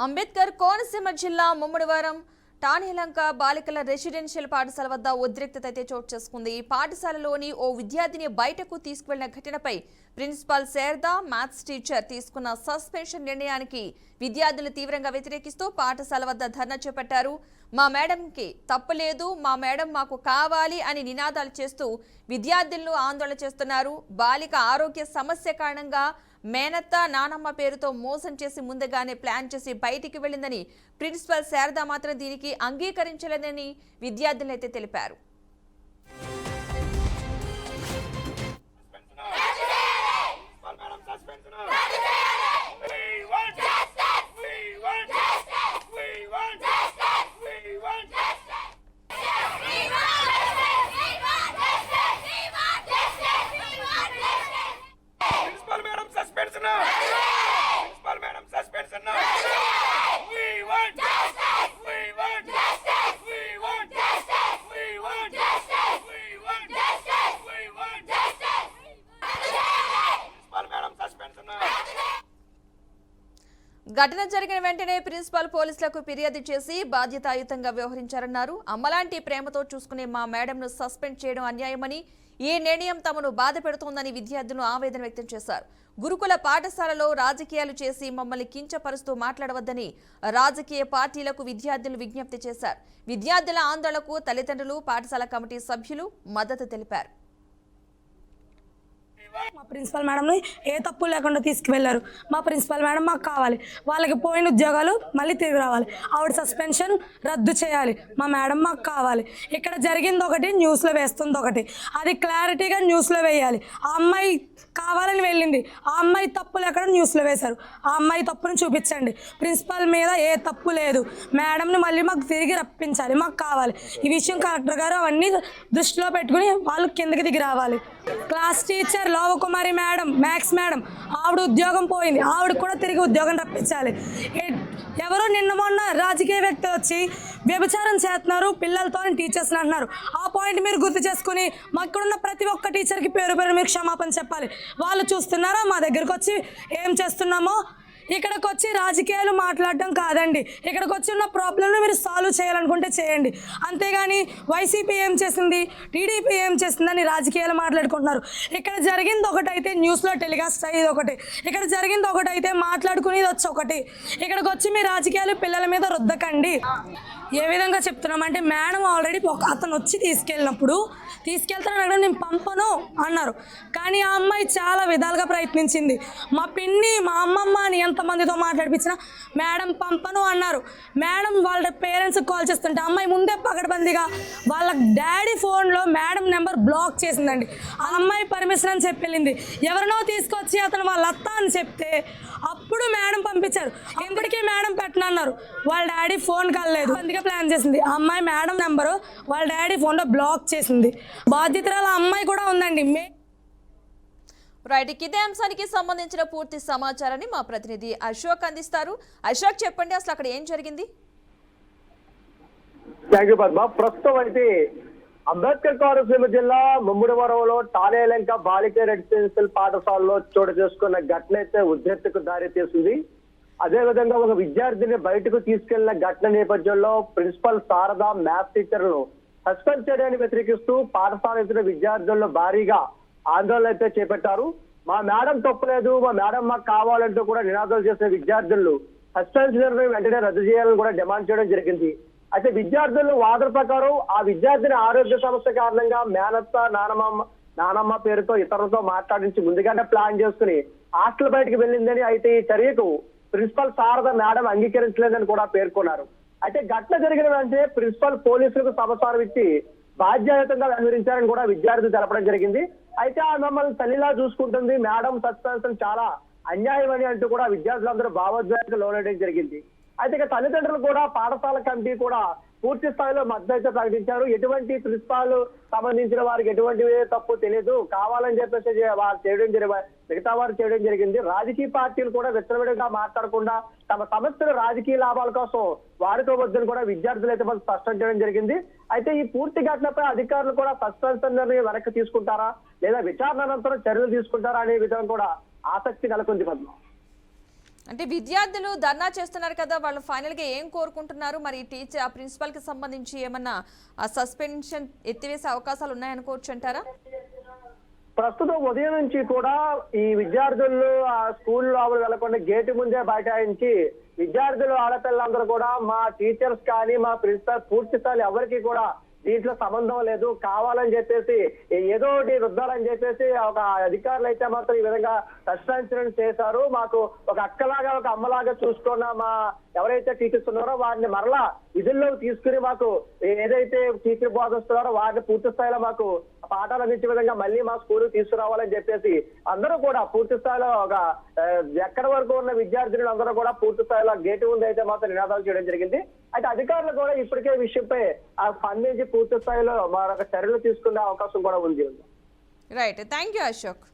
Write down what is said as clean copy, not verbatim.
అంబేద్కర్ కోనసీమ జిల్లా ముమ్మడివారం టానేలంక బాలికల రెసిడెన్షియల్ పాఠశాల వద్ద ఉద్రిక్తత అయితే చోటు చేసుకుంది. ఈ పాఠశాలలోని ఓ విద్యార్థిని బయటకు తీసుకువెళ్లిన ఘటనపై ప్రిన్సిపాల్ శారదా, మ్యాథ్స్ టీచర్ తీసుకున్న సస్పెన్షన్ నిర్ణయానికి విద్యార్థులు తీవ్రంగా వ్యతిరేకిస్తూ పాఠశాల వద్ద ధర్నా చేపట్టారు. మా మేడంకి తప్పులేదు, మా మేడం మాకు కావాలి అని నినాదాలు చేస్తూ విద్యార్థులను ఆందోళన చేస్తున్నారు. బాలిక ఆరోగ్య సమస్య కారణంగా మేనత్త, నానమ్మ పేరుతో మోసం చేసి ముందుగానే ప్లాన్ చేసి బయటికి వెళ్లిందని ప్రిన్సిపల్ శారదా మాత్రం దీనికి అంగీకరించలేదని విద్యార్థులైతే తెలిపారు. ఘటన జరిగిన వెంటనే ప్రిన్సిపల్ పోలీసులకు ఫిర్యాదు చేసి బాధ్యతాయుతంగా వ్యవహరించారన్నారు. అమ్మలాంటి ప్రేమతో చూసుకునే మా మేడంను సస్పెండ్ చేయడం అన్యాయమని, ఈ నిర్ణయం తమను బాధ పెడుతోందని విద్యార్థులు ఆవేదన వ్యక్తం చేశారు. గురుకుల పాఠశాలలో రాజకీయాలు చేసి మమ్మల్ని కించపరుస్తూ మాట్లాడవద్దని రాజకీయ పార్టీలకు విద్యార్థులు విజ్ఞప్తి చేశారు. విద్యార్థుల ఆందోళనకు తల్లిదండ్రులు, పాఠశాల కమిటీ సభ్యులు మద్దతు తెలిపారు. మా ప్రిన్సిపల్ మేడంని ఏ తప్పు లేకుండా తీసుకువెళ్లారు. మా ప్రిన్సిపల్ మేడం మాకు కావాలి. వాళ్ళకి పోయిన ఉద్యోగాలు మళ్ళీ తిరిగి రావాలి. ఆవిడ సస్పెన్షన్ రద్దు చేయాలి. మా మేడం మాకు కావాలి. ఇక్కడ జరిగింది ఒకటి, న్యూస్లో వేస్తుంది ఒకటి. అది క్లారిటీగా న్యూస్లో వేయాలి. ఆ అమ్మాయి కావాలని వెళ్ళింది, ఆ అమ్మాయి తప్పు లేకుండా న్యూస్లో వేశారు. ఆ అమ్మాయి తప్పును చూపించండి. ప్రిన్సిపల్ మీద ఏ తప్పు లేదు. మేడంని మళ్ళీ మాకు తిరిగి రప్పించాలి. మాకు కావాలి. ఈ విషయం కలెక్టర్ గారు అవన్నీ దృష్టిలో పెట్టుకుని వాళ్ళు కిందకి దిగి రావాలి. Class teacher Lovakumari madam, maths madam, ఆవిడ ఉద్యోగం పోయింది. ఆవిడ కూడా తిరిగి ఉద్యోగం రప్పించాలి. ఎవరో నిన్న మొన్న రాజకీయ వ్యక్తులు వచ్చి వ్యభిచారం చేస్తున్నారు పిల్లలతో టీచర్స్ అంటున్నారు. ఆ పాయింట్ మీరు గుర్తు చేసుకుని ఇక్కడున్న ప్రతి ఒక్క టీచర్కి పేరు మీరు క్షమాపణ చెప్పాలి. వాళ్ళు చూస్తున్నారా మా దగ్గరకు వచ్చి ఏం చేస్తున్నామో? ఇక్కడికి వచ్చి రాజకీయాలు మాట్లాడడం కాదండి. ఇక్కడికి వచ్చి ఉన్న ప్రాబ్లంను మీరు సాల్వ్ చేయాలనుకుంటే చేయండి. అంతేగాని వైసీపీ ఏం చేసింది, టీడీపీ ఏం చేసిందని రాజకీయాలు మాట్లాడుకుంటున్నారు. ఇక్కడ జరిగింది ఒకటైతే న్యూస్లో టెలికాస్ట్ అయ్యేది ఒకటి, ఇక్కడ జరిగింది ఒకటైతే మాట్లాడుకునేది వచ్చి ఒకటి. ఇక్కడికి వచ్చి మీ రాజకీయాలు పిల్లల మీద రుద్దకండి. ఏ విధంగా చెప్తున్నామంటే మేడం ఆల్రెడీ అతను వచ్చి తీసుకెళ్తాను నేను పంపను అన్నారు. కానీ ఆ అమ్మాయి చాలా విధాలుగా ప్రయత్నించింది. మా పిన్ని, మా అమ్మమ్మ అని ఎంతమందితో మాట్లాడిపించినా మేడం పంపను అన్నారు. మేడం వాళ్ళ పేరెంట్స్కి కాల్ చేస్తుంటే అమ్మాయి ముందే పకడ్బందీగా వాళ్ళ డాడీ ఫోన్లో మేడం నెంబర్ బ్లాక్ చేసిందండి. ఆ అమ్మాయి పర్మిషన్ అని చెప్పి వెళ్ళింది. ఎవరినో తీసుకొచ్చి అతను వాళ్ళ అత్త అని చెప్తే అప్పుడు మేడం పంపించారు. ఇప్పటికీ మేడం పెట్టనన్నారు. వాళ్ళ డాడీ ఫోన్ కలలేదు, అందుకే ప్లాన్ చేసింది. ఆ అమ్మాయి మేడం నెంబరు వాళ్ళ డాడీ ఫోన్లో బ్లాక్ చేసింది. బాధ్యతరాల అమ్మాయి కూడా ఉందండి. రైట్, ఇదే అంశానికి సంబంధించిన పూర్తి సమాచారాన్ని మా ప్రతినిధి అశోక్ అందిస్తారు. అశోక్, చెప్పండి అసలు అక్కడ ఏం జరిగింది? Thank you Padma. ప్రస్తుతం అయితే అంబేద్కర్ కోనసీమ జిల్లా ముమ్మడివరంలో టానేలంక బాలిక రెసిడెన్షియల్ పాఠశాలలో చోటు చేసుకున్న ఘటన అయితే ఉద్రిక్తతకు దారి తీసింది. అదేవిధంగా ఒక విద్యార్థిని బయటకు తీసుకెళ్లిన ఘటన నేపథ్యంలో ప్రిన్సిపల్ శారదా, మ్యాథ్స్ టీచర్లను సస్పెండ్ చేయడానికి వ్యతిరేకిస్తూ పాఠశాల ఇతర విద్యార్థుల్లో భారీగా ఆందోళన అయితే చేపట్టారు. మా మేడం తప్పులేదు, మా మేడం మాకు కావాలంటూ కూడా నినాదాలు చేసిన విద్యార్థులు సస్పెన్షన్ వెంటనే రద్దు చేయాలని కూడా డిమాండ్ చేయడం జరిగింది. అయితే విద్యార్థులు వాదన ప్రకారం ఆ విద్యార్థిని ఆరోగ్య సమస్య కారణంగా మేనత్త, నానమ్మ పేరుతో ఇతరులతో మాట్లాడించి ముందుగానే ప్లాన్ చేసుకుని హాస్టల్ బయటకు వెళ్ళిందని, అయితే ఈ చర్యకు ప్రిన్సిపల్ శారద మేడం అంగీకరించలేదని కూడా పేర్కొన్నారు. అయితే ఘటన జరిగిన వెంటనే ప్రిన్సిపల్ పోలీసులకు సమాచారం ఇచ్చి బాధ్యతంగా వ్యవహరించారని కూడా విద్యార్థులు తెలపడం జరిగింది. అయితే ఆ మమ్మల్ని తల్లిలా చూసుకుంటుంది, మేడం సస్పెన్షన్ చాలా అన్యాయం అని అంటూ కూడా విద్యార్థులందరూ భావోద్వేగానికి లోనడం జరిగింది. అయితే ఇక తల్లిదండ్రులు కూడా, పాఠశాల కమిటీ కూడా పూర్తి స్థాయిలో మద్దతు ప్రకటించారు. ఎటువంటి ప్రిన్సిపాల్ సంబంధించిన వారికి ఎటువంటి తప్పు తెలియదు, కావాలని చెప్పేసి వారు చేయడం మిగతా వారు చేయడం జరిగింది. రాజకీయ పార్టీలు కూడా విచ్చలవిడిగా మాట్లాడకుండా తమ సమస్యలు రాజకీయ లాభాల కోసం వాడుకోవద్దని కూడా విద్యార్థులు అయితే మనం స్పష్టం చేయడం జరిగింది. అయితే ఈ పూర్తి ఘటనపై అధికారులు కూడా సస్పెన్షన్ వెనక్కి తీసుకుంటారా లేదా విచారణ అనంతరం చర్యలు తీసుకుంటారా అనే విధంగా కూడా ఆసక్తి నెలకొంది పద్మ. అంటే విద్యార్థులు ధర్నా చేస్తున్నారు కదా, వాళ్ళు ఫైనల్గా ఏం కోరుకుంటున్నారు? మరి టీచర్ ఆ ప్రిన్సిపల్కి సంబంధించి ఏమన్నా సస్పెన్షన్ ఎత్తివేసే అవకాశాలు ఉన్నాయనుకోవచ్చు అంటారా? ప్రస్తుతం ఉదయం నుంచి కూడా ఈ విద్యార్థులు ఆ స్కూల్ లోపల వెళ్లకుండా గేటు ముందే బైఠాయించి విద్యార్థులు ఆడపిల్లలందరూ కూడా మా టీచర్స్ కానీ మా ప్రిన్సిపల్ పూర్తి స్థాయి ఎవరికి కూడా దీంట్లో సంబంధం లేదు, కావాలని చెప్పేసి ఏదో ఒకటి రుద్దాలని చెప్పేసి ఒక అధికారులు అయితే మాత్రం ఈ విధంగా సస్పెన్షన్ చేశారు. మాకు ఒక అక్కలాగా ఒక అమ్మలాగా చూసుకున్న మా ఎవరైతే టీచర్స్ ఉన్నారో వారిని మరలా విధుల్లోకి తీసుకుని మాకు ఏదైతే టీచర్ బోధిస్తున్నారో వారిని పూర్తి స్థాయిలో మాకు పాఠాలు అందించే విధంగా మళ్ళీ మా స్కూల్ తీసుకురావాలని చెప్పేసి అందరూ కూడా పూర్తి స్థాయిలో ఒక ఎక్కడి వరకు ఉన్న విద్యార్థులు అందరూ కూడా పూర్తి స్థాయిలో గేటు ముందు అయితే మాత్రం నినాదాలు చేయడం జరిగింది. అయితే అధికారులు కూడా ఇప్పటికే విషయంపై స్పందించి పూర్తి స్థాయిలో మరొక చర్యలు తీసుకునే అవకాశం కూడా ఉంది. Right, thank you Ashok.